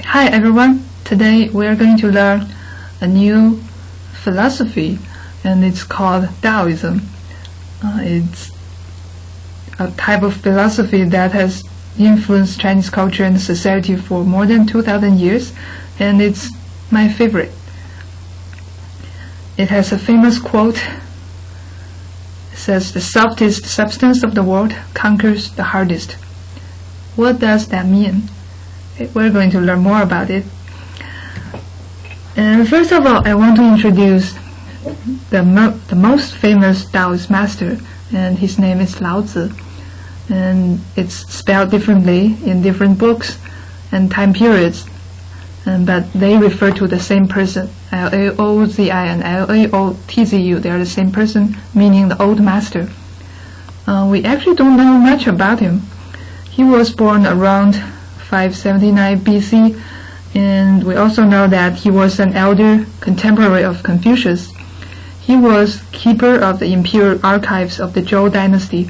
Hi everyone, today we are going to learn a new philosophy and it's called Daoism. It's a type of philosophy that has influenced Chinese culture and society for more than 2,000 years, and it's my favorite. It has a famous quote. It says, "The softest substance of the world conquers the hardest." What does that mean? We're going to learn more about it. And first of all, I want to introduce the most famous Taoist master, and his name is Lao Tzu. And it's spelled differently in different books and time periods, but they refer to the same person. L-A-O-Z-I and L-A-O-T-Z-U, they are the same person, meaning the old master. We actually don't know much about him. He was born around 579 BC, and we also know that he was an elder contemporary of Confucius. He was keeper of the imperial archives of the Zhou dynasty,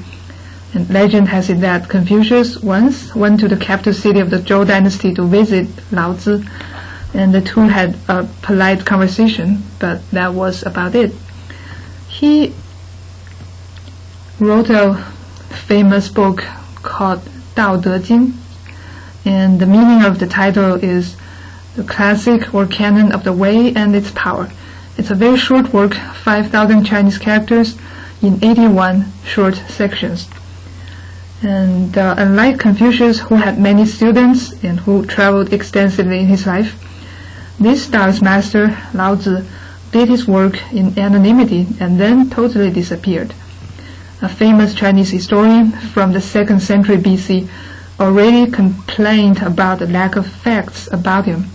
and legend has it that Confucius once went to the capital city of the Zhou dynasty to visit Lao Tzu, and the two had a polite conversation, but that was about it. He wrote a famous book called Daoism, and the meaning of the title is the classic or canon of the way and its power. It's a very short work, 5,000 Chinese characters in 81 short sections. And unlike Confucius, who had many students and who traveled extensively in his life, this Taoist master, Lao Tzu, did his work in anonymity and then totally disappeared. A famous Chinese historian from the 2nd century BC already complained about the lack of facts about him.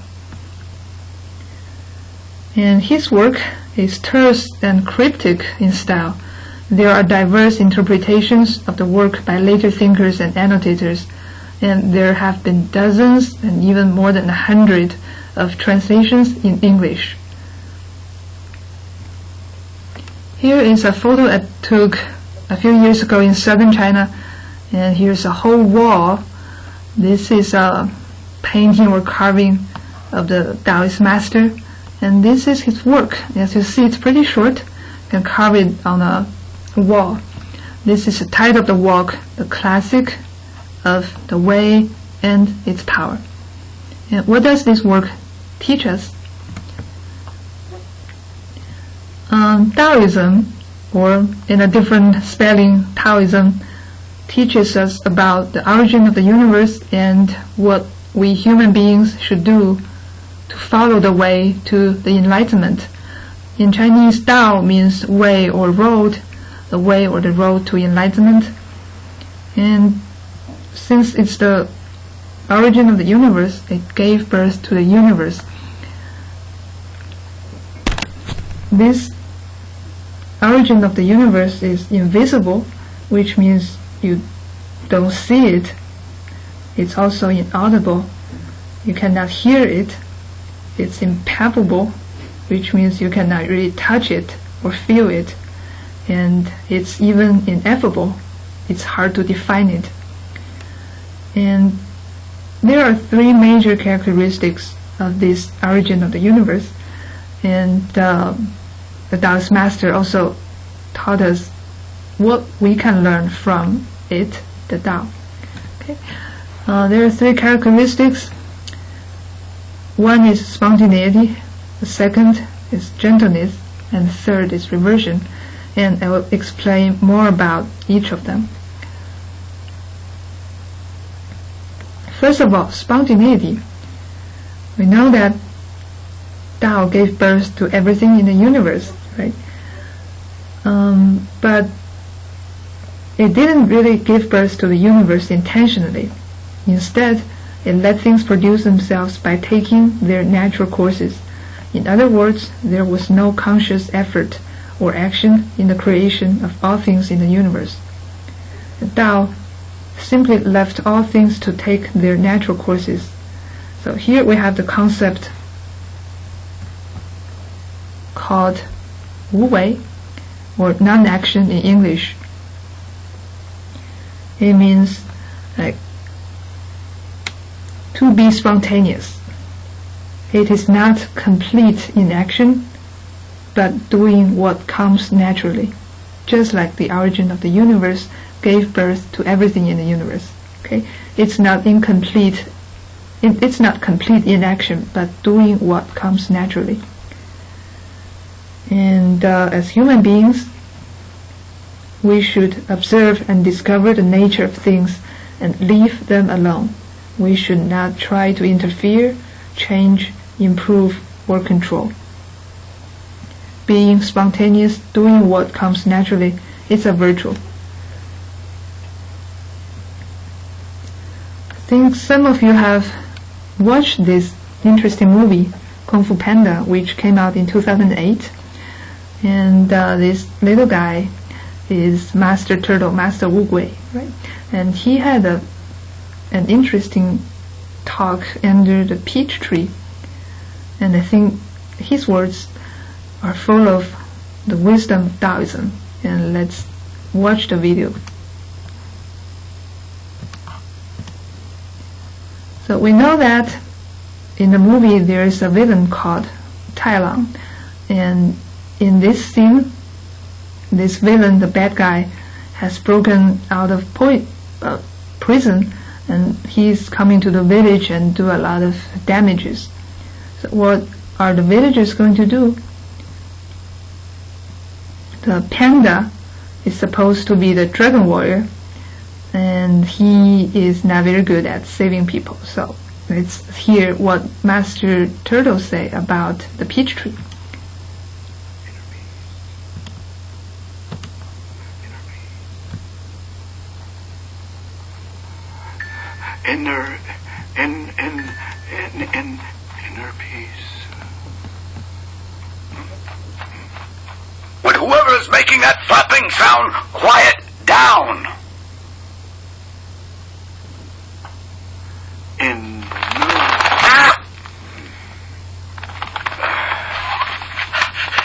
And his work is terse and cryptic in style. There are diverse interpretations of the work by later thinkers and annotators, and there have been dozens and even more than 100 of translations in English. Here is a photo I took a few years ago in southern China, and here's a whole wall. This is a painting or carving of the Taoist master, and this is his work. As you see, it's pretty short. You can carve it on a wall. This is the title of the work, The Classic of the Way and Its Power. And what does this work teach us? Daoism, or in a different spelling, Taoism, teaches us about the origin of the universe and what we human beings should do to follow the way to the enlightenment. In Chinese, Dao means way or road, the way or the road to enlightenment. And since it's the origin of the universe, it gave birth to the universe. This origin of the universe is invisible, which means you don't see it. It's also inaudible. You cannot hear it. It's impalpable, which means you cannot really touch it or feel it. And it's even ineffable. It's hard to define it. And there are three major characteristics of this origin of the universe. And the Taoist master also taught us what we can learn from it, the Tao. Okay. There are three characteristics. One is spontaneity, the second is gentleness, and the third is reversion. And I will explain more about each of them. First of all, spontaneity. We know that Tao gave birth to everything in the universe, right? But it didn't really give birth to the universe intentionally. Instead, it let things produce themselves by taking their natural courses. In other words, there was no conscious effort or action in the creation of all things in the universe. The Tao simply left all things to take their natural courses. So here we have the concept called Wu Wei, or non-action in English. It means like to be spontaneous. It is not complete inaction, but doing what comes naturally, just like the origin of the universe gave birth to everything in the universe. Okay, it's not incomplete. It's not complete inaction, but doing what comes naturally. And as human beings, we should observe and discover the nature of things and leave them alone. We should not try to interfere, change, improve, or control. Being spontaneous, doing what comes naturally, is a virtue. I think some of you have watched this interesting movie, Kung Fu Panda, which came out in 2008. And this little guy is Master Turtle, Master Wu-Gui, right? And he had an interesting talk under the peach tree. And I think his words are full of the wisdom of Daoism. And let's watch the video. So we know that in the movie there is a villain called Tai Lang. And in this scene, this villain, the bad guy, has broken out of prison, and he's coming to the village and do a lot of damages. So what are the villagers going to do? The panda is supposed to be the dragon warrior, and he is not very good at saving people. So let's hear what Master Turtle say about the peach tree. Inner peace. Would whoever is making that flapping sound quiet down?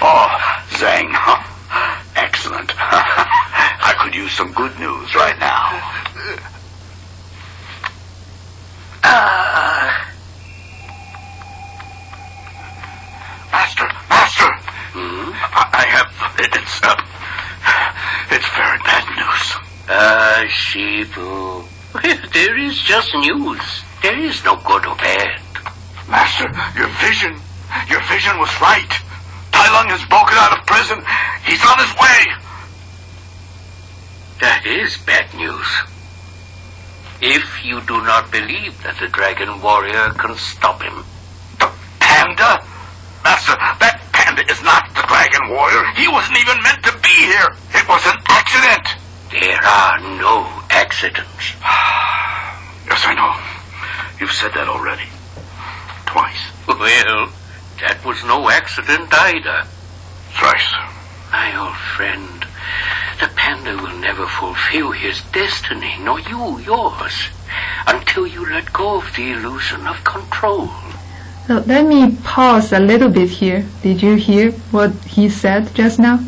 Oh, Zhang. Excellent. I could use some good news right now. Master. I have, it's very bad news. Shifu. There is just news. There is no good or bad. Master, your vision was right. Tai Lung has broken out of prison. He's on his way. That is bad news. If you do not believe that the Dragon Warrior can stop him. The panda? Master, that panda is not the Dragon Warrior. He wasn't even meant to be here. It was an accident. There are no accidents. Yes, I know. You've said that already. Twice. Well, that was no accident either. Thrice. My old friend, the panda will never fulfill his destiny, nor you yours, until you let go of the illusion of control. So let me pause a little bit here. Did you hear what he said just now?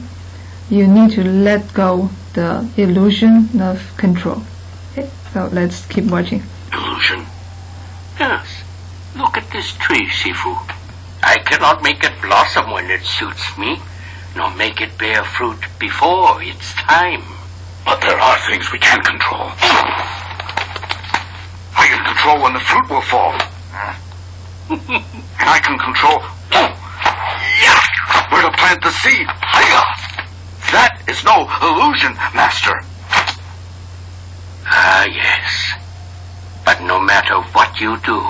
You need to let go the illusion of control. Okay, so let's keep watching. Illusion? Yes. Look at this tree, Shifu. I cannot make it blossom when it suits me, nor make it bear fruit before its time. But there are things we can control. I can control when the fruit will fall. And I can control where to plant the seed. That is no illusion, Master. Ah, yes. But no matter what you do,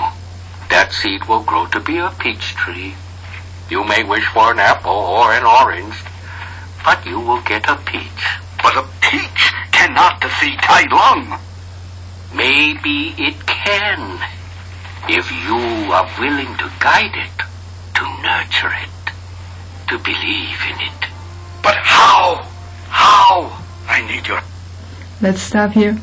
that seed will grow to be a peach tree. You may wish for an apple or an orange, but you will get a peach. But a peach cannot defeat Tai Lung. Maybe it can, if you are willing to guide it, to nurture it, to believe in it. But how? How? I need your... Let's stop here.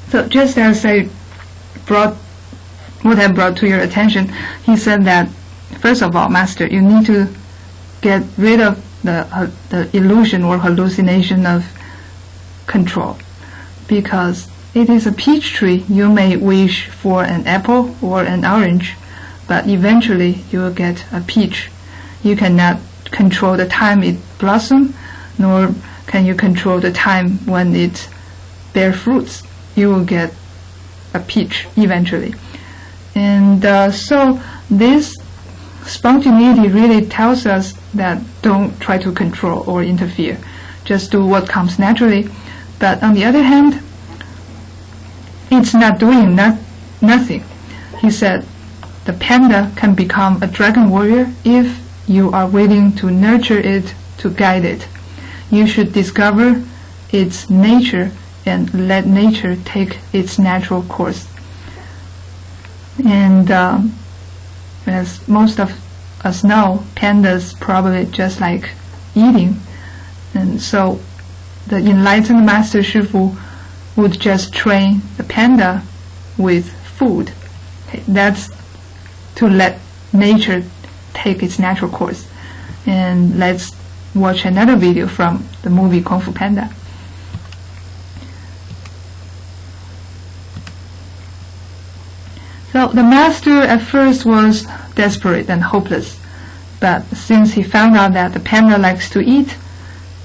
So just as I brought to your attention, he said that, first of all, Master, you need to get rid of the illusion or hallucination of control. because it is a peach tree. You may wish for an apple or an orange, but eventually you will get a peach. You cannot control the time it blossoms, nor can you control the time when it bears fruits. You will get a peach eventually. And so this spontaneity really tells us that don't try to control or interfere. Just do what comes naturally. But on the other hand, it's not doing nothing. He said the panda can become a dragon warrior if you are willing to nurture it, to guide it. You should discover its nature and let nature take its natural course. And as most of us know, pandas probably just like eating. And so the enlightened Master Shifu would just train the panda with food. Okay, that's to let nature take its natural course. And let's watch another video from the movie Kung Fu Panda. So the master at first was desperate and hopeless, but since he found out that the panda likes to eat,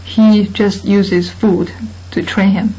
he just uses food to train him.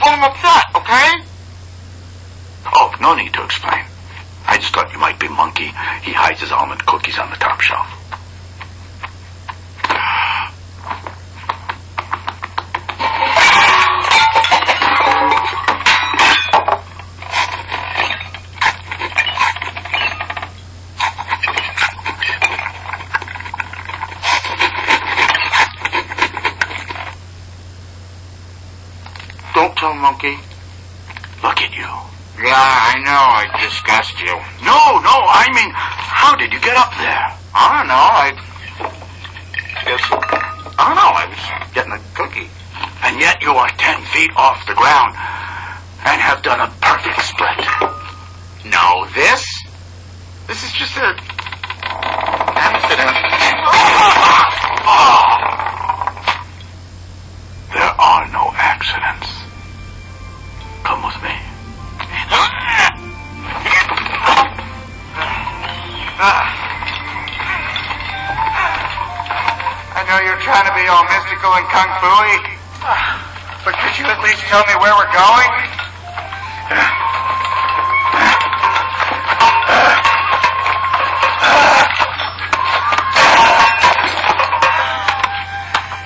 I'm upset, okay? Oh, no need to explain. I just thought you might be Monkey. He hides his almond cookies on the top shelf. Don't tell Monkey. Look at you. Yeah, I know I disgust you. No, I mean, how did you get up there? I don't know, I was getting a cookie. And yet you are 10 feet off the ground and have done a perfect split. No, this is just a accident. There are no accidents. Come with me. I know you're trying to be all mystical and kung fu-y, but could you at least tell me where we're going?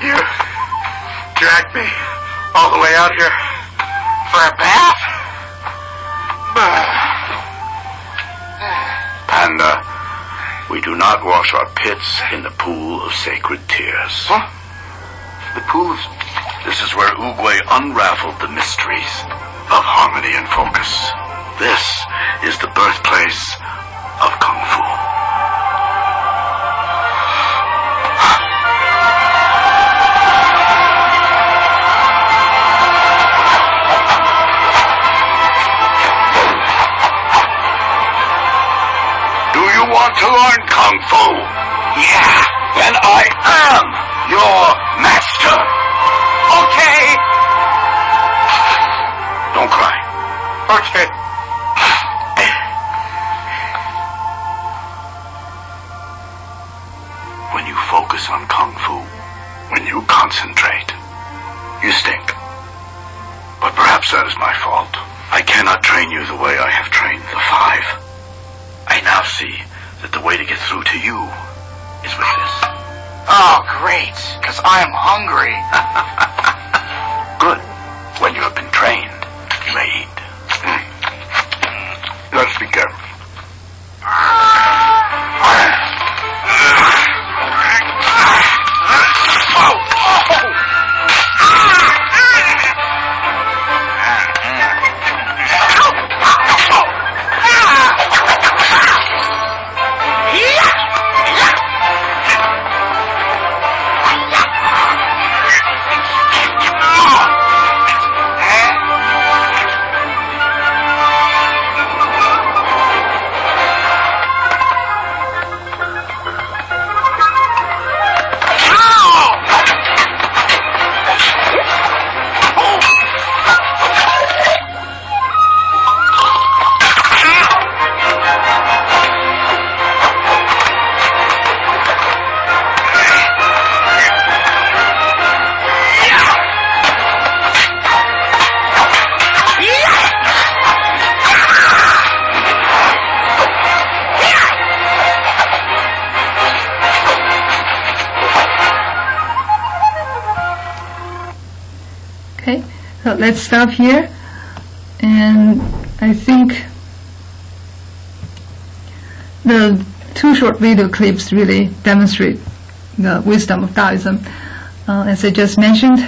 You dragged me all the way out here for a bath? Panda, we do not wash our pits in the pool of sacred tears. Huh? The pool of... This is where Oogway unraveled the mysteries of harmony and focus. This is the birthplace of Kung Fu. Do you want to learn Kung Fu? Yeah, then I am your master. Okay. Don't cry. Okay. When you focus on Kung Fu, when you concentrate, You stink. But perhaps that is my fault. I cannot train you the way I have trained the 5. I now see that the way to get through to you is with this. Oh, great, because I'm hungry. Good. When you have been trained, you may eat. Let us be careful. Okay, so let's stop here, and I think the 2 short video clips really demonstrate the wisdom of Daoism. As I just mentioned,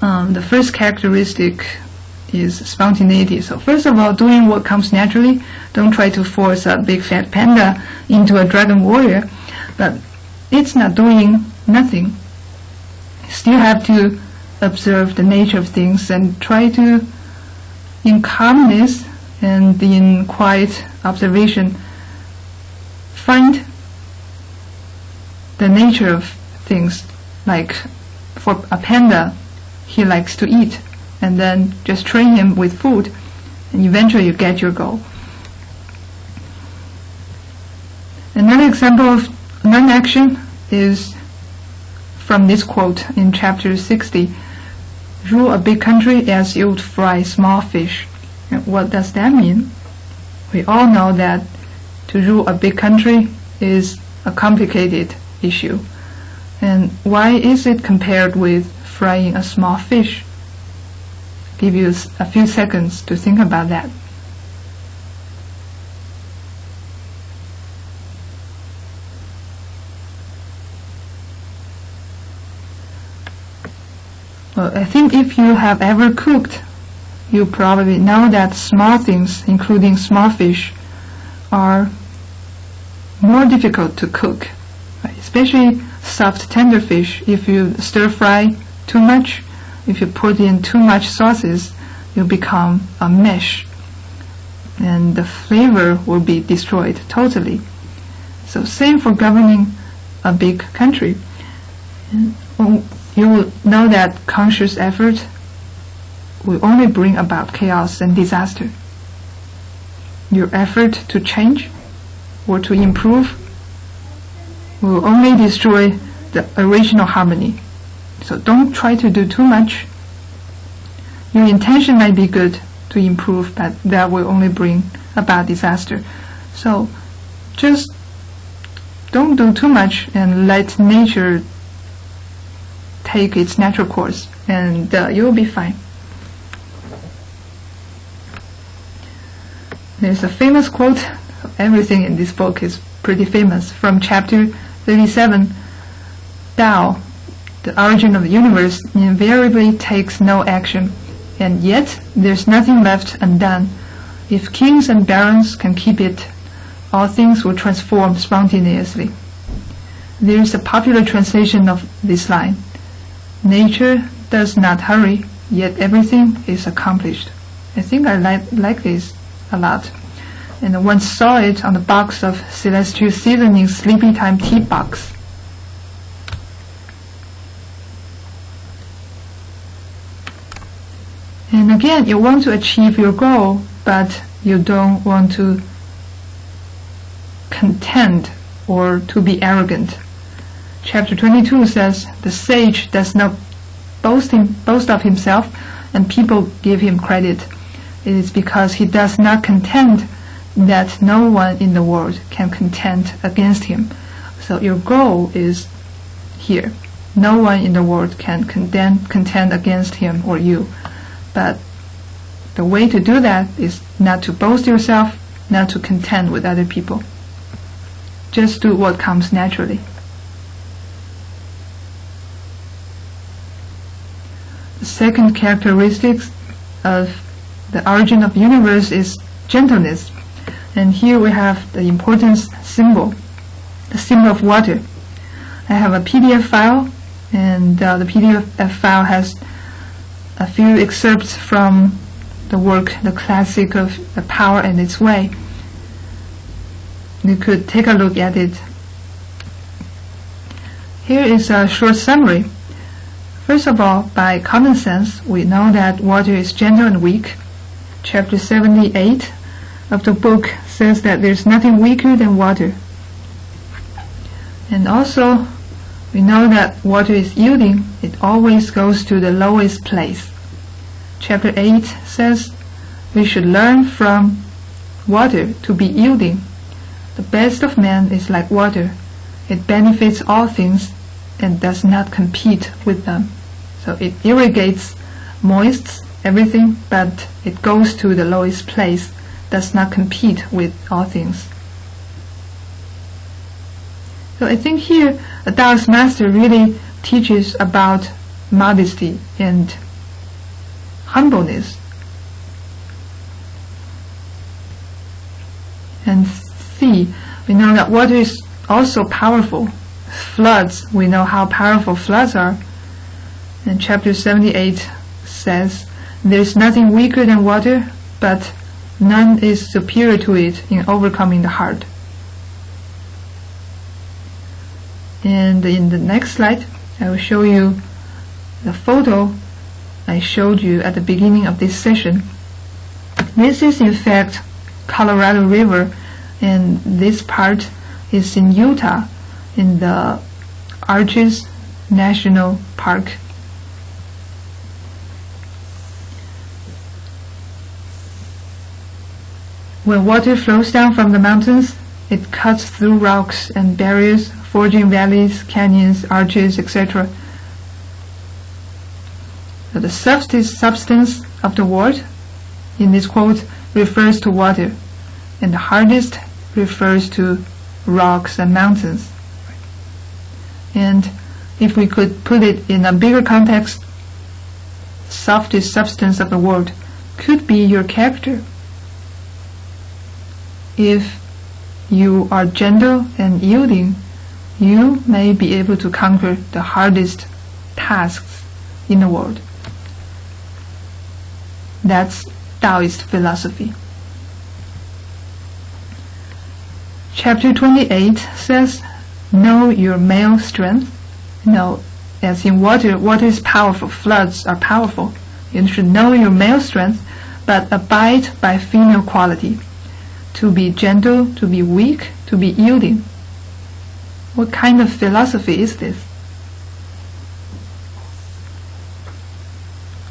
the first characteristic is spontaneity. So first of all, doing what comes naturally. Don't try to force a big fat panda into a dragon warrior, but it's not doing nothing. Still have to observe the nature of things and try to, in calmness and in quiet observation, find the nature of things. Like for a panda, he likes to eat, and then just train him with food, and eventually you get your goal. Another example of non-action is from this quote in chapter 60. Rule a big country as you would fry small fish. And what does that mean? We all know that to rule a big country is a complicated issue. And why is it compared with frying a small fish? Give you a few seconds to think about that. Well, I think if you have ever cooked, you probably know that small things, including small fish, are more difficult to cook, right? Especially soft tender fish. If you stir fry too much, if you put in too much sauces, you become a mesh, and the flavor will be destroyed totally. So same for governing a big country. You will know that conscious effort will only bring about chaos and disaster. Your effort to change or to improve will only destroy the original harmony. So don't try to do too much. Your intention might be good to improve, but that will only bring about disaster. So just don't do too much and let nature take its natural course, and you'll be fine. There's a famous quote. Everything in this book is pretty famous. From chapter 37, Tao, the origin of the universe, invariably takes no action, and yet there's nothing left undone. If kings and barons can keep it, all things will transform spontaneously. There's a popular translation of this line: nature does not hurry, yet everything is accomplished. I think I like this a lot. And I once saw it on the box of Celestial Seasoning Sleepy Time tea box. And again, you want to achieve your goal, but you don't want to contend or to be arrogant. Chapter 22 says, the sage does not boast of himself and people give him credit, it is because he does not contend that no one in the world can contend against him. So your goal is here. No one in the world can contend against him or you. But the way to do that is not to boast yourself, not to contend with other people. Just do what comes naturally. The second characteristic of the origin of the universe is gentleness. And here we have the importance symbol, the symbol of water. I have a PDF file, and the PDF file has a few excerpts from the work, the classic of The Power and Its Way. You could take a look at it. Here is a short summary. First of all, by common sense, we know that water is gentle and weak. Chapter 78 of the book says that there's nothing weaker than water. And also, we know that water is yielding. It always goes to the lowest place. Chapter 8 says we should learn from water to be yielding. The best of men is like water. It benefits all things and does not compete with them. So it irrigates, moists everything, but it goes to the lowest place, does not compete with all things. So I think here the Taoist master really teaches about modesty and humbleness. And C, we know that water is also powerful. Floods, we know how powerful floods are. And chapter 78 says, there is nothing weaker than water, but none is superior to it in overcoming the hard. And in the next slide, I will show you the photo I showed you at the beginning of this session. This is in fact Colorado River, and this part is in Utah, in the Arches National Park. When water flows down from the mountains, it cuts through rocks and barriers, forging valleys, canyons, arches, etc. So the substance of the word in this quote refers to water, and the hardest refers to rocks and mountains. And if we could put it in a bigger context, softest substance of the world could be your character. If you are gentle and yielding, you may be able to conquer the hardest tasks in the world. That's Taoist philosophy. Chapter 28 says, know your male strength. No, as in water, water is powerful, floods are powerful. You should know your male strength, but abide by female quality. To be gentle, to be weak, to be yielding. What kind of philosophy is this?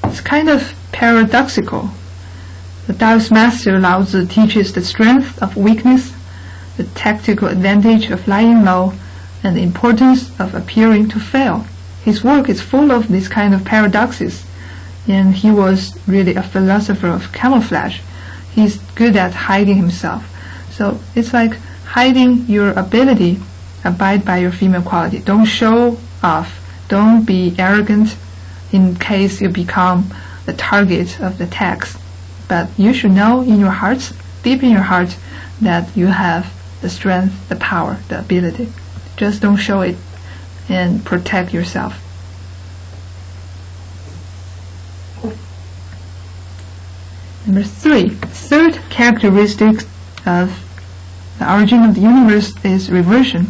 It's kind of paradoxical. The Taoist master Lao Tzu teaches the strength of weakness, the tactical advantage of lying low, and the importance of appearing to fail. His work is full of these kind of paradoxes, and he was really a philosopher of camouflage. He's good at hiding himself. So it's like hiding your ability, abide by your female quality. Don't show off. Don't be arrogant in case you become the target of the attacks. But you should know in your hearts, deep in your heart, that you have the strength, the power, the ability. Just don't show it and protect yourself. Number 3, third characteristic of the origin of the universe is reversion.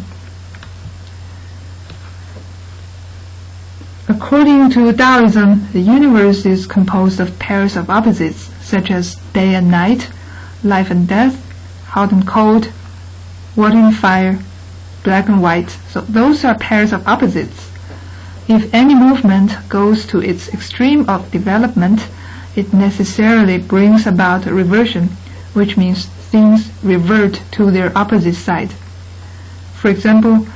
According to Daoism, the universe is composed of pairs of opposites, such as day and night, life and death, hot and cold, water and fire, black and white. So those are pairs of opposites. If any movement goes to its extreme of development, it necessarily brings about a reversion, which means things revert to their opposite side. For example,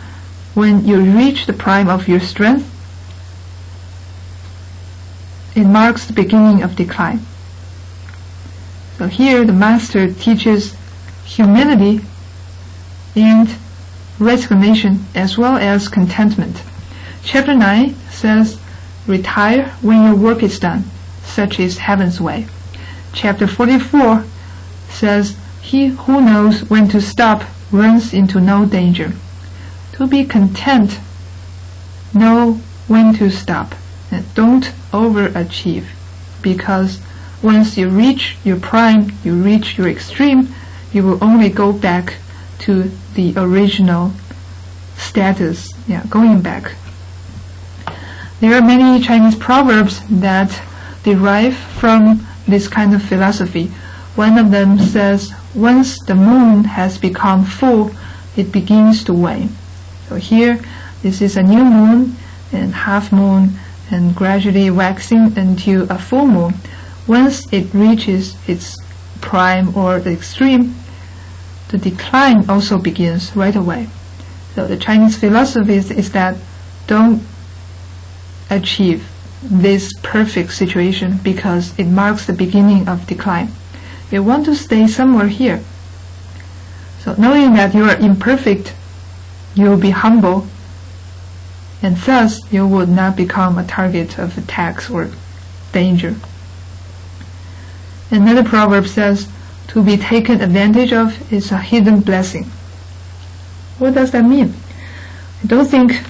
when you reach the prime of your strength, it marks the beginning of decline. So here the master teaches humility and resignation as well as contentment. Chapter 9 says, retire when your work is done. Such is heaven's way. Chapter 44 says, he who knows when to stop runs into no danger. To be content, know when to stop, and don't overachieve, because once you reach your prime, you reach your extreme, you will only go back to the original status, going back. There are many Chinese proverbs that derive from this kind of philosophy. One of them says, once the moon has become full, it begins to wane. So here, this is a new moon and half moon and gradually waxing into a full moon. Once it reaches its prime or the extreme, the decline also begins right away. So the Chinese philosophy is that don't achieve this perfect situation because it marks the beginning of decline. You want to stay somewhere here. So knowing that you are imperfect, you will be humble, and thus you would not become a target of attacks or danger. Another proverb says, to be taken advantage of is a hidden blessing. What does that mean? I don't think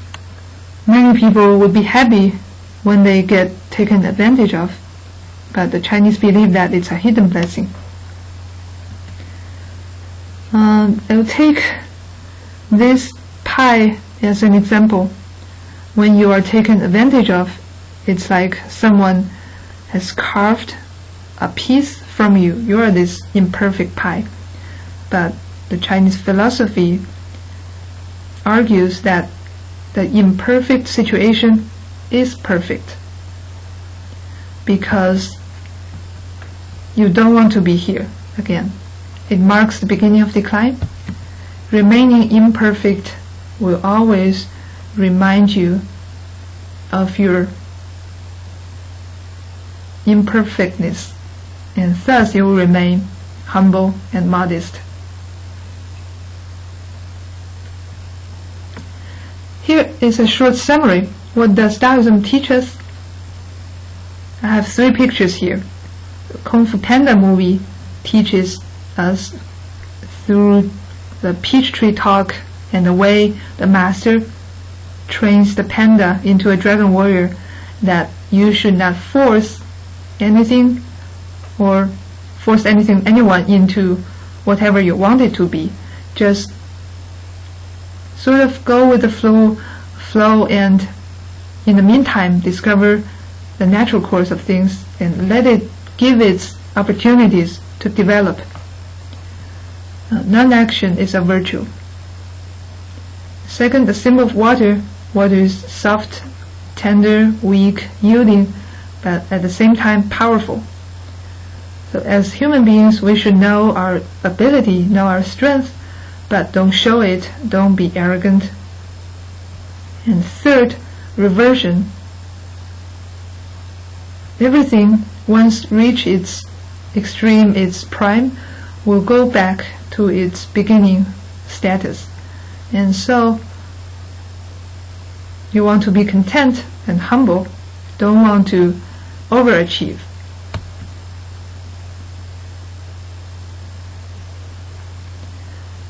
many people would be happy when they get taken advantage of, but the Chinese believe that it's a hidden blessing. I'll take this pie as an example. When you are taken advantage of, it's like someone has carved a piece from you. You are this imperfect pie. But the Chinese philosophy argues that the imperfect situation is perfect because you don't want to be here again. It marks the beginning of decline. Remaining imperfect will always remind you of your imperfectness, and thus you will remain humble and modest. Here is a short summary. What does Daoism teach us? I have 3 pictures here. The Kung Fu Panda movie teaches us through the peach tree talk and the way the master trains the panda into a dragon warrior that you should not force anything or force anyone into whatever you want it to be. Just sort of go with the flow and in the meantime discover the natural course of things and let it give its opportunities to develop. Non-action is a virtue. Second, the symbol of water. Water is soft, tender, weak, yielding, but at the same time powerful. So as human beings, we should know our ability, know our strength, but don't show it, don't be arrogant. And third, reversion. Everything, once reach its extreme, its prime, will go back to its beginning status. And so you want to be content and humble, don't want to overachieve.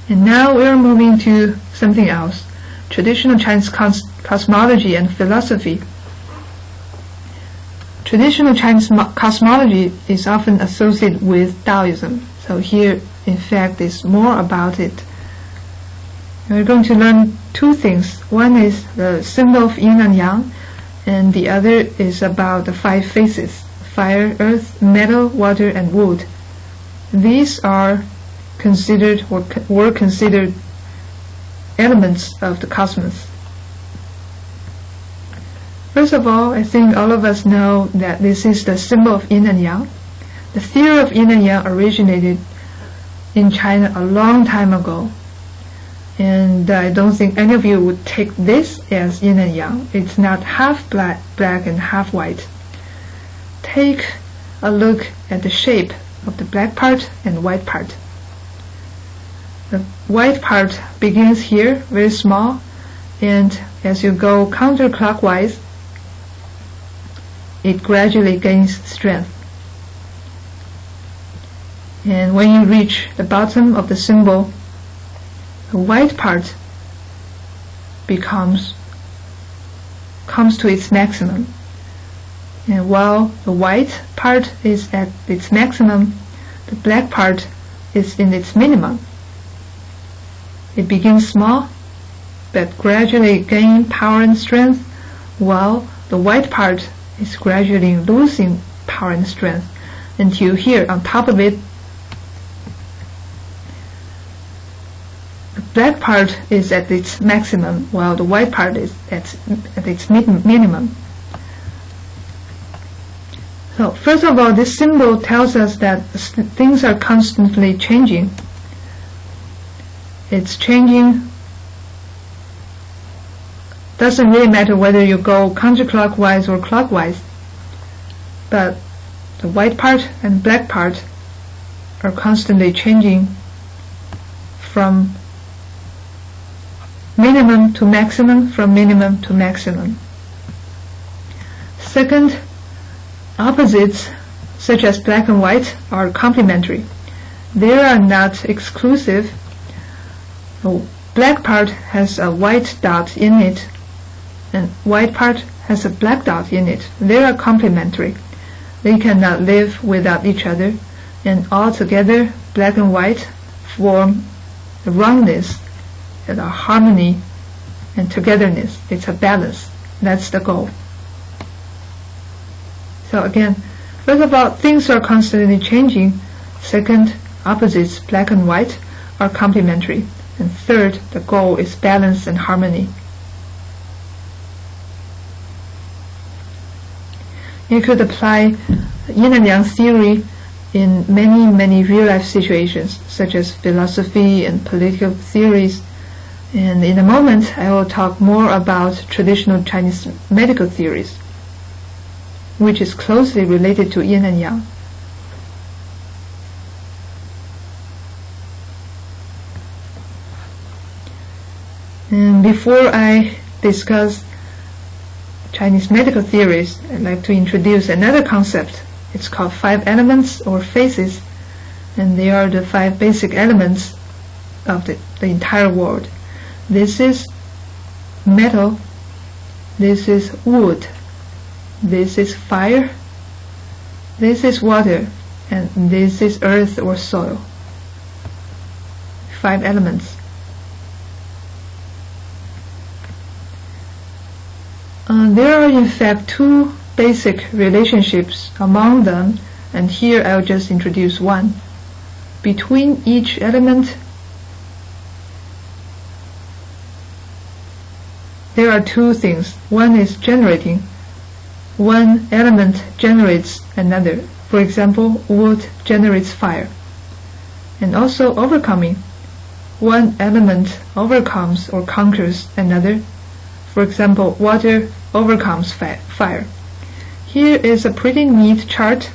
And now we are moving to something else, traditional Chinese cosmology and philosophy. Traditional Chinese cosmology is often associated with Daoism. So here, in fact, is more about it. We're going to learn 2 things. One is the symbol of yin and yang, and the other is about the 5 phases: fire, earth, metal, water, and wood. These are considered or were considered elements of the cosmos. First of all, I think all of us know that this is the symbol of yin and yang. The theory of yin and yang originated in China a long time ago. And I don't think any of you would take this as yin and yang. It's not half black and half white. Take a look at the shape of the black part and white part. The white part begins here, very small, and as you go counterclockwise, it gradually gains strength. And when you reach the bottom of the symbol, the white part comes to its maximum. And while the white part is at its maximum, the black part is in its minimum. It begins small, but gradually gains power and strength, while the white part is gradually losing power and strength until here on top of it, the black part is at its maximum, while the white part is at its minimum. So first of all, this symbol tells us that things are constantly changing. It's changing. Doesn't really matter whether you go counterclockwise or clockwise, but the white part and black part are constantly changing from minimum to maximum, from minimum to maximum. Second, opposites such as black and white are complementary. They are not exclusive. The black part has a white dot in it, and white part has a black dot in it. They are complementary. They cannot live without each other, and altogether, black and white form the roundness and a harmony and togetherness. It's a balance. That's the goal. So again, first of all, things are constantly changing. Second, opposites, black and white, are complementary. And third, the goal is balance and harmony. You could apply yin and yang theory in many real-life situations, such as philosophy and political theories. And in a moment, I will talk more about traditional Chinese medical theories, which is closely related to yin and yang. And before I discuss Chinese medical theories, I'd like to introduce another concept. It's called 5 elements or phases, and they are the 5 basic elements of the entire world. This is metal, this is wood, this is fire, this is water, and this is earth or soil. 5 elements. There are in fact 2 basic relationships among them, and here I'll just introduce one. Between each element, there are 2 things. One is generating. One element generates another. For example, wood generates fire. And also overcoming. One element overcomes or conquers another. For example, water overcomes fire. Here is a pretty neat chart.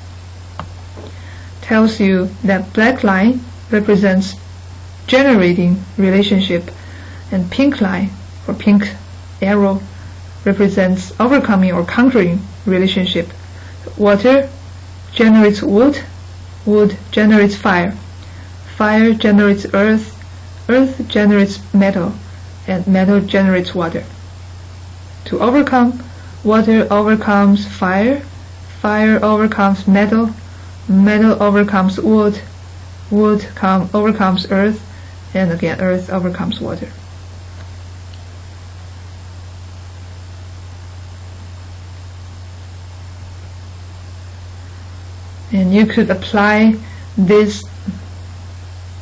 Tells you that black line represents generating relationship, and pink line or pink arrow represents overcoming or conquering relationship. Water generates wood, wood generates fire, fire generates earth, earth generates metal, and metal generates water. To overcome, water overcomes fire, fire overcomes metal, metal overcomes wood, wood overcomes earth, and again earth overcomes water. And you could apply this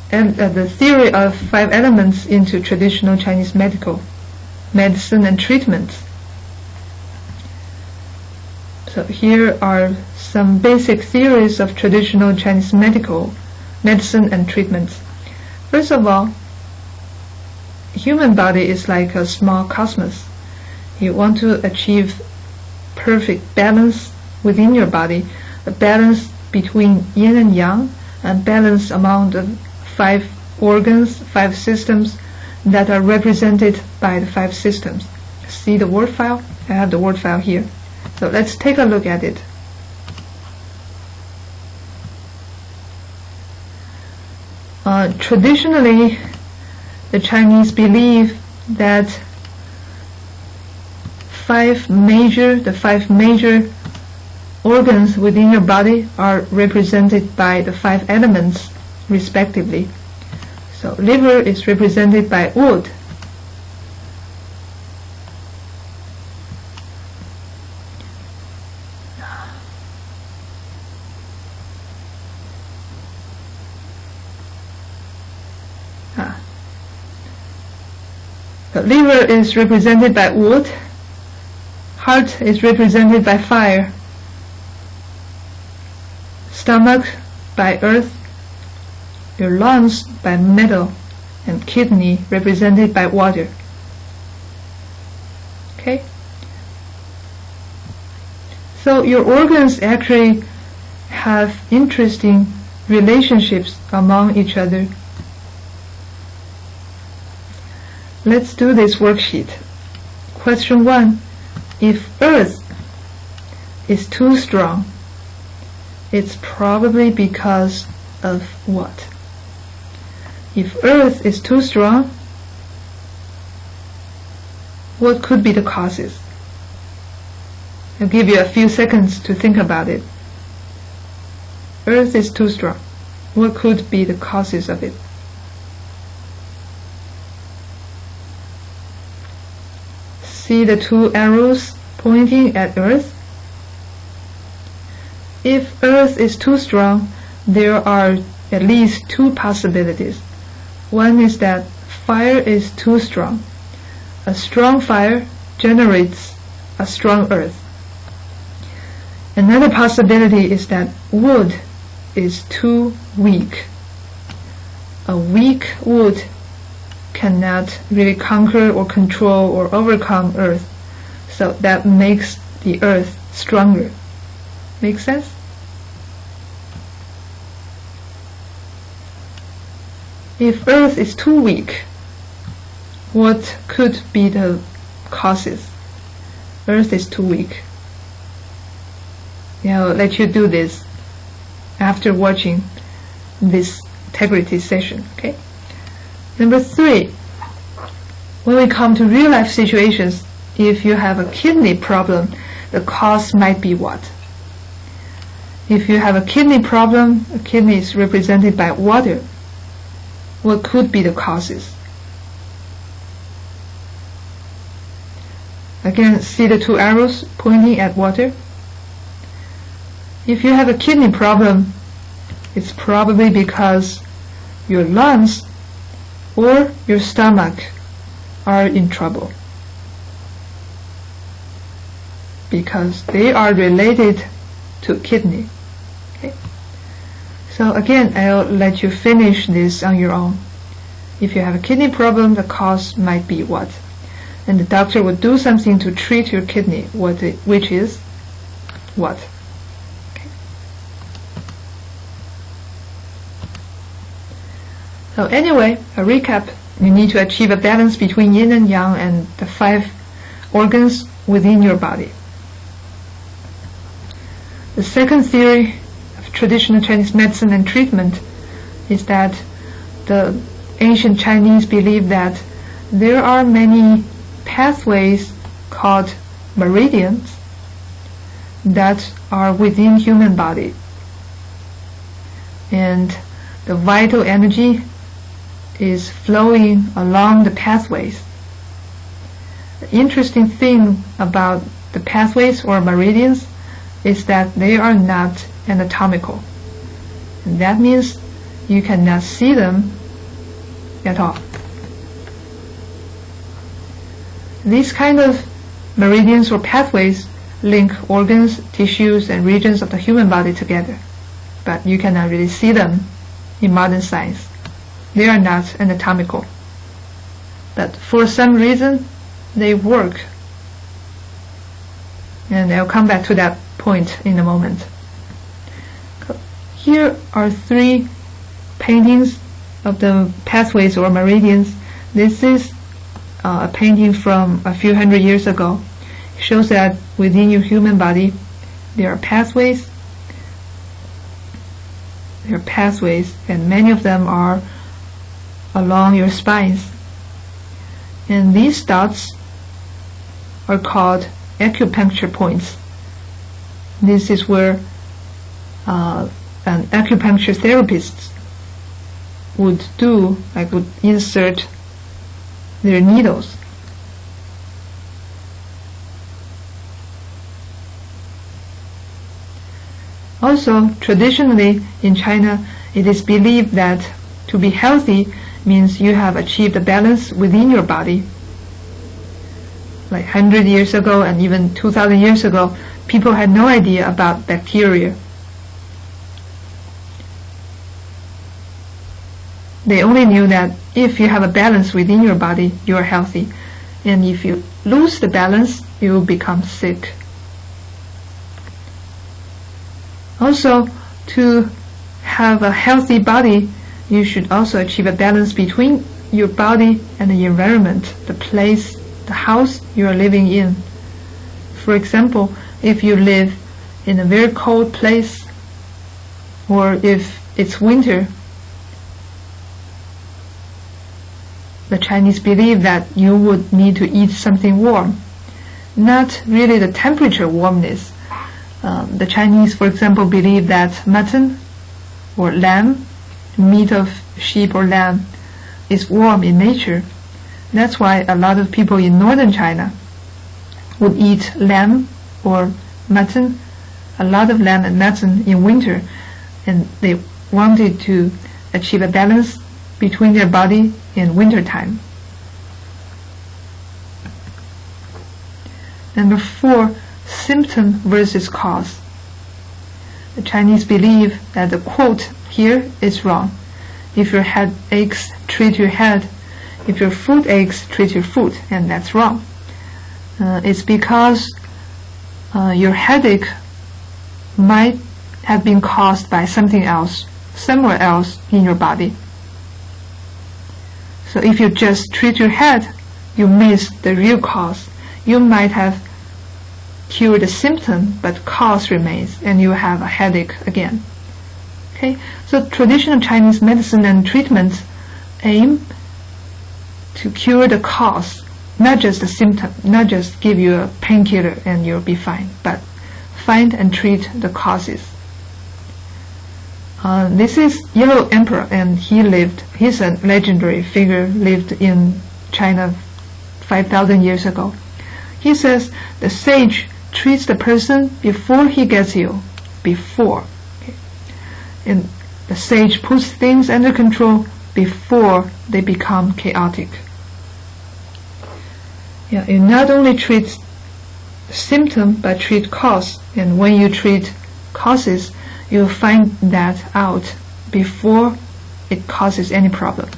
the theory of 5 elements into traditional Chinese medicine and treatments. So here are some basic theories of traditional Chinese medicine and treatments. First of all, human body is like a small cosmos. You want to achieve perfect balance within your body, a balance between yin and yang, and balance among the 5 organs, 5 systems that are represented by the 5 systems. See the word file? I have the word file here. So let's take a look at it. Traditionally, the Chinese believe that the 5 major organs within your body are represented by the 5 elements respectively. So liver is represented by wood. The liver is represented by wood. Heart is represented by fire. Stomach by earth. Your lungs by metal, and kidney represented by water. Okay? So your organs actually have interesting relationships among each other. Let's do this worksheet. Question 1. If Earth is too strong, it's probably because of what? If Earth is too strong, what could be the causes? I'll give you a few seconds to think about it. Earth is too strong. What could be the causes of it? See the 2 arrows pointing at Earth? If Earth is too strong, there are at least 2 possibilities. One is that fire is too strong. A strong fire generates a strong earth. Another possibility is that wood is too weak. A weak wood cannot really conquer or control or overcome earth, so that makes the earth stronger. Make sense? If earth is too weak, what could be the causes? Earth is too weak. I'll let you do this after watching this integrity session, okay? Number 3, when we come to real life situations, if you have a kidney problem, the cause might be what? If you have a kidney problem, a kidney is represented by water. What could be the causes? Again, see the 2 arrows pointing at water? If you have a kidney problem, it's probably because your lungs or your stomach are in trouble, because they are related to kidney. Okay? So again, I'll let you finish this on your own. If you have a kidney problem, the cause might be what? And the doctor will do something to treat your kidney, which is what? Okay. So anyway, a recap. You need to achieve a balance between yin and yang and the 5 organs within your body. The second theory of traditional Chinese medicine and treatment is that the ancient Chinese believed that there are many pathways called meridians that are within human body, and the vital energy is flowing along the pathways. The interesting thing about the pathways or meridians is that they are not anatomical, and that means you cannot see them at all. These kind of meridians or pathways link organs, tissues, and regions of the human body together, but you cannot really see them in modern science. They are not anatomical, but for some reason they work, and I'll come back to that point in a moment. Here are 3 paintings of the pathways or meridians. This is a painting from a few hundred years ago. It shows that within your human body there are pathways. And many of them are along your spines. And these dots are called acupuncture points. This is where an acupuncture therapist would insert their needles. Also, traditionally in China, it is believed that to be healthy means you have achieved a balance within your body. Like 100 years ago and even 2,000 years ago, people had no idea about bacteria. They only knew that if you have a balance within your body, you are healthy. And if you lose the balance, you will become sick. Also, to have a healthy body, you should also achieve a balance between your body and the environment, the place, the house you are living in. For example, if you live in a very cold place, or if it's winter, the Chinese believe that you would need to eat something warm. Not really the temperature warmness. The Chinese, for example, believe that mutton or lamb, meat of sheep or lamb, is warm in nature. That's why a lot of people in northern China would eat lamb or mutton, a lot of lamb and mutton in winter, and they wanted to achieve a balance between their body in winter time. Number 4, symptom versus cause. The Chinese believe that the quote here is wrong. If your head aches, treat your head. If your foot aches, treat your foot, and that's wrong. It's because your headache might have been caused by something else, somewhere else in your body. So if you just treat your head, you miss the real cause. You might have cured the symptom, but cause remains, and you have a headache again. Okay, so traditional Chinese medicine and treatments aim to cure the cause, not just the symptom, not just give you a painkiller and you'll be fine, but find and treat the causes. This is Yellow Emperor, and he's a legendary figure, lived in China 5,000 years ago. He says the sage treats the person before he gets ill, before. Okay. And the sage puts things under control before they become chaotic. Yeah, you not only treat symptom, but treat cause. And when you treat causes, you'll find that out before it causes any problem.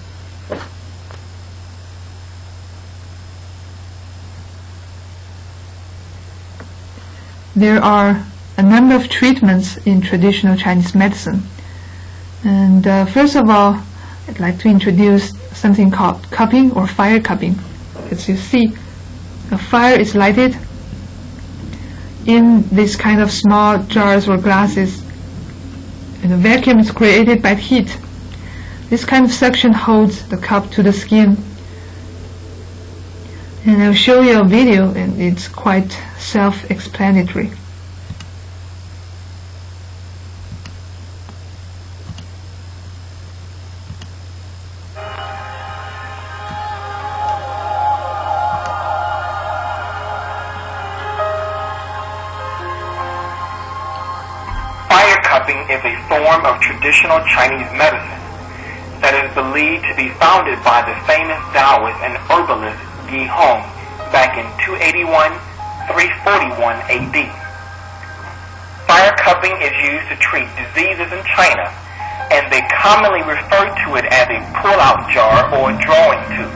There are a number of treatments in traditional Chinese medicine. And first of all, I'd like to introduce something called cupping or fire cupping. As you see, a fire is lighted in this kind of small jars or glasses, and a vacuum is created by heat. This kind of suction holds the cup to the skin. And I'll show you a video, and it's quite self-explanatory. Fire cupping is a form of traditional Chinese medicine that is believed to be founded by the famous Daoist and herbalist Hong back in 281 341 AD. Fire cupping is used to treat diseases in China, and they commonly refer to it as a pull-out jar or drawing tube.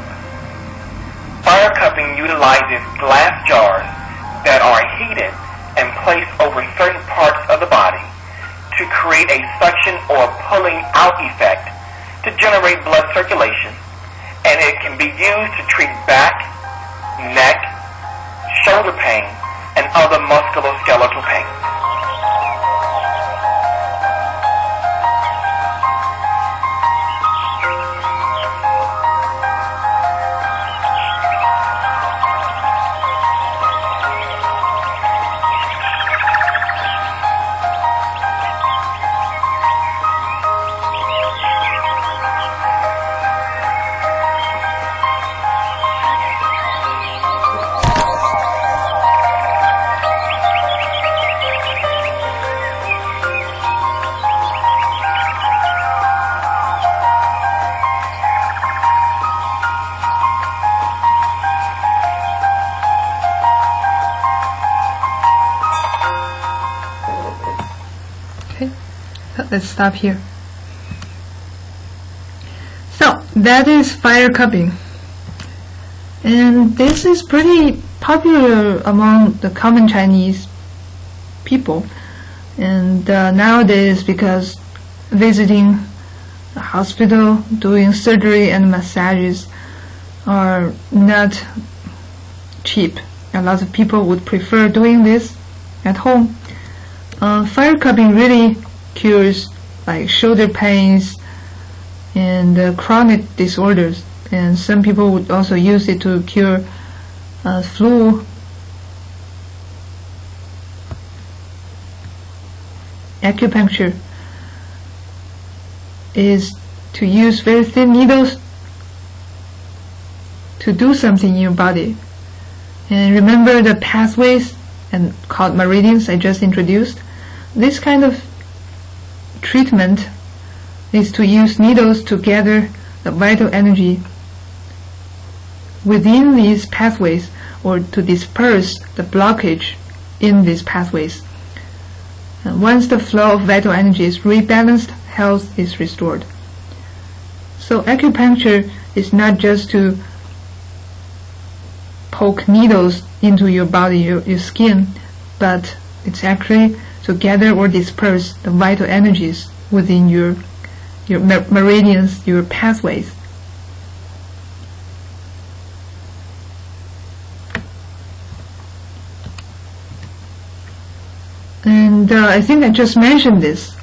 Fire cupping utilizes glass jars that are heated and placed over certain parts of the body to create a suction or pulling out effect to generate blood circulation, and it can be used to treat back, neck, shoulder pain, and other musculoskeletal pain. Let's stop here. So that is fire cupping, and this is pretty popular among the common Chinese people, and nowadays, because visiting the hospital, doing surgery and massages are not cheap, a lot of people would prefer doing this at home. Fire cupping really cures like shoulder pains and chronic disorders, and some people would also use it to cure flu. Acupuncture is to use very thin needles to do something in your body. And remember the pathways and called meridians I just introduced? This kind of treatment is to use needles to gather the vital energy within these pathways, or to disperse the blockage in these pathways. And once the flow of vital energy is rebalanced, health is restored. So acupuncture is not just to poke needles into your body, your skin, but it's actually to gather or disperse the vital energies within your meridians, your pathways. And I think I just mentioned this.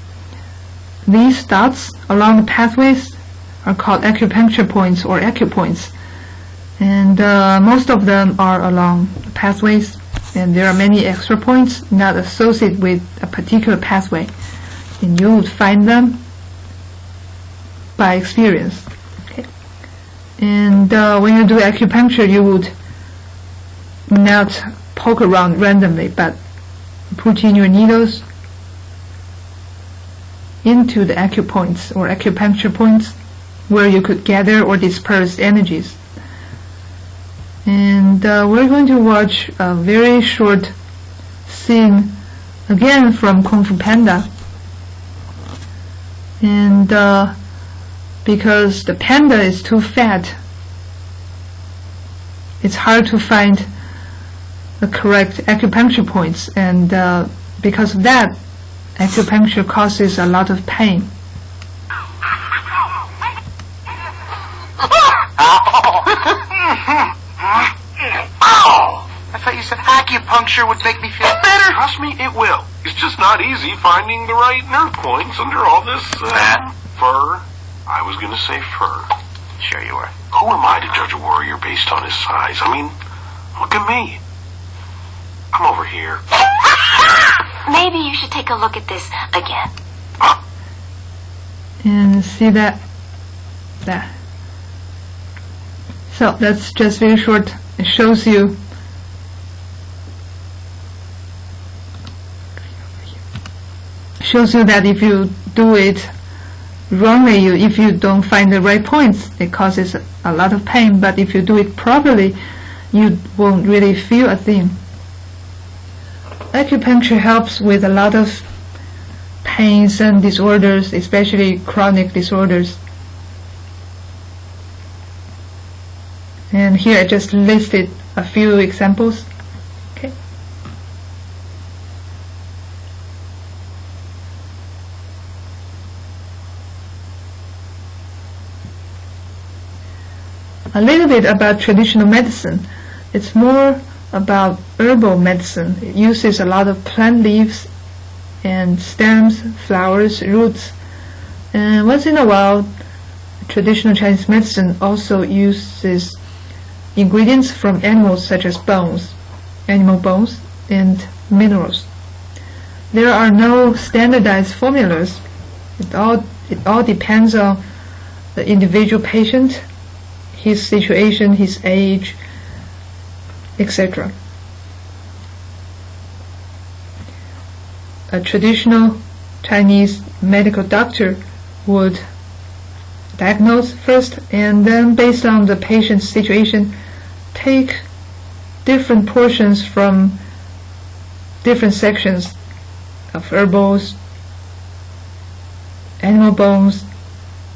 These dots along the pathways are called acupuncture points or acupoints, and most of them are along the pathways. And there are many extra points not associated with a particular pathway, and you would find them by experience. Okay. And when you do acupuncture, you would not poke around randomly, but put in your needles into the acupoints or acupuncture points where you could gather or disperse energies. And we're going to watch a very short scene again from Kung Fu Panda. And because the panda is too fat, it's hard to find the correct acupuncture points, and because of that, acupuncture causes a lot of pain. Ow! I thought you said acupuncture would make me feel better. Trust me, it will. It's just not easy finding the right nerve points under all this fur. I was going to say fur. Sure you were. Who am I to judge a warrior based on his size? I mean, look at me. Come over here. Maybe you should take a look at this again. And see that. So that's just very short. It shows you that if you do it wrongly, if you don't find the right points, it causes a lot of pain. But if you do it properly, you won't really feel a thing. acupuncture helps with a lot of pains and disorders, especially chronic disorders. And here I just listed a few examples. Okay. A little bit about traditional medicine. It's more about herbal medicine. It uses a lot of plant leaves and stems, flowers, roots. And once in a while, traditional Chinese medicine also uses ingredients from animals such as bones, animal bones, and minerals. There are no standardized formulas. It all depends on the individual patient, his situation, his age, etc. A traditional Chinese medical doctor would diagnose first, and then based on the patient's situation, take different portions from different sections of herbals, animal bones,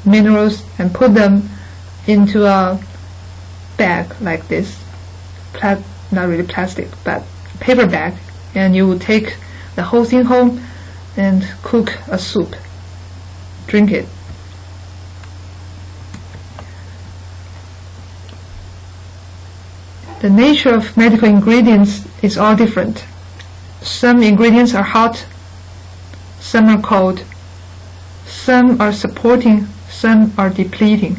minerals, and put them into a bag like this. Not really plastic, but paper bag, and you will take the whole thing home and cook a soup, drink it. The nature of medical ingredients is all different. Some ingredients are hot, some are cold, some are supporting, some are depleting.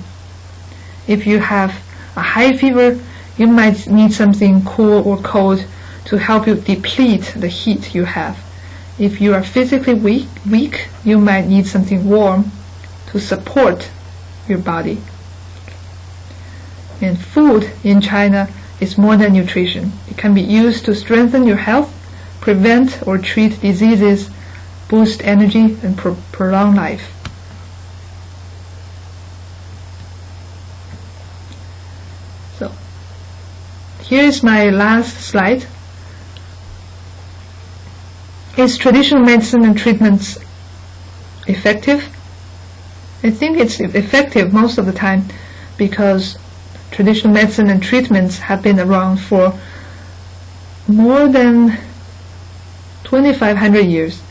If you have a high fever, you might need something cool or cold to help you deplete the heat you have. If you are physically weak, you might need something warm to support your body. And food in China is more than nutrition. It can be used to strengthen your health, prevent or treat diseases, boost energy, and prolong life. So, here is my last slide. Is traditional medicine and treatments effective? I think it's effective most of the time because traditional medicine and treatments have been around for more than 2,500 years,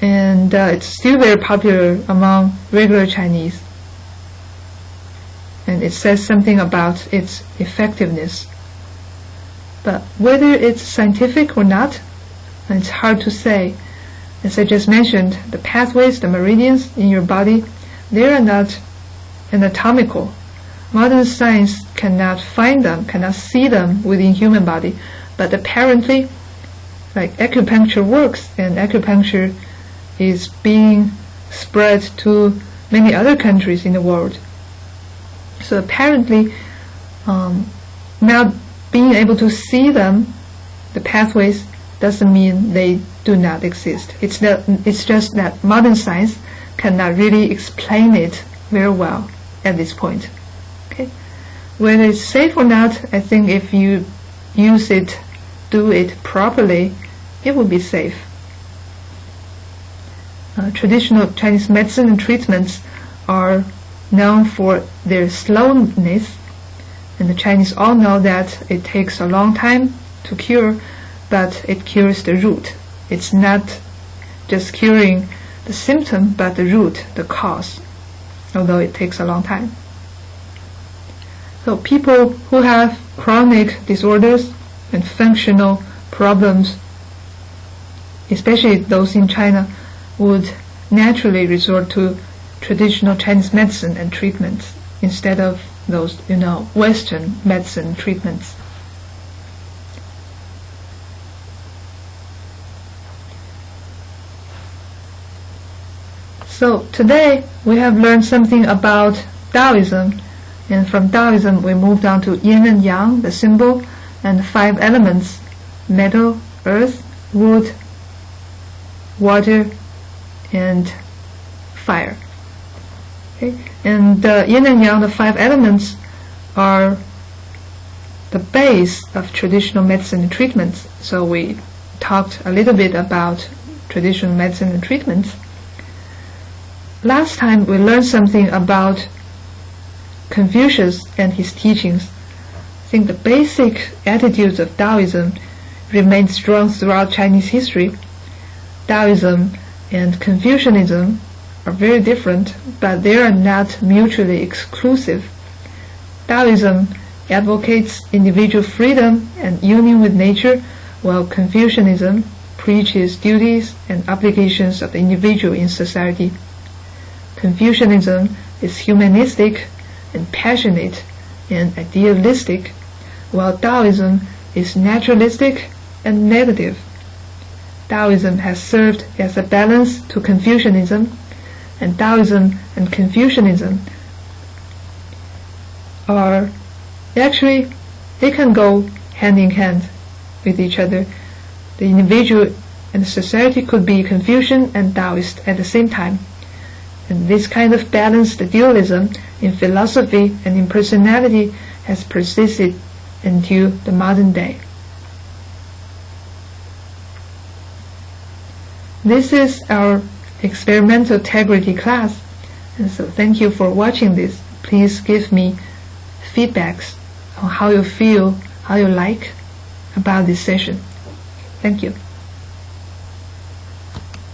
and it's still very popular among regular Chinese, and it says something about its effectiveness. But whether it's scientific or not, it's hard to say. As I just mentioned, the pathways, the meridians in your body, they are not anatomical. Modern science cannot find them, cannot see them within human body, but apparently, like acupuncture works, and acupuncture is being spread to many other countries in the world. So apparently, now being able to see them, the pathways, doesn't mean they do not exist. It's just that modern science cannot really explain it very well at this point. Okay, whether it's safe or not, I think if you use it, do it properly, it will be safe. Traditional Chinese medicine and treatments are known for their slowness, and the Chinese all know that it takes a long time to cure, but it cures the root. It's not just curing the symptom, but the root, the cause, although it takes a long time. So people who have chronic disorders and functional problems, especially those in China, would naturally resort to traditional Chinese medicine and treatments instead of those, Western medicine treatments. So today we have learned something about Daoism, and from Daoism we moved on to yin and yang, the symbol, and the 5 elements: metal, earth, wood, water, and fire. Okay? And the yin and yang, the 5 elements, are the base of traditional medicine and treatments. So we talked a little bit about traditional medicine and treatments. Last time we learned something about Confucius and his teachings. I think the basic attitudes of Daoism remain strong throughout Chinese history. Daoism and Confucianism are very different, but they are not mutually exclusive. Daoism advocates individual freedom and union with nature, while Confucianism preaches duties and obligations of the individual in society. Confucianism is humanistic and passionate and idealistic, while Daoism is naturalistic and negative. Daoism has served as a balance to Confucianism, and Daoism and Confucianism are actually, they can go hand in hand with each other. The individual and society could be Confucian and Taoist at the same time. And this kind of balanced dualism in philosophy and in personality has persisted until the modern day. This is our experimental integrity class, and so thank you for watching this. Please give me feedbacks on how you feel, how you like about this session. Thank you.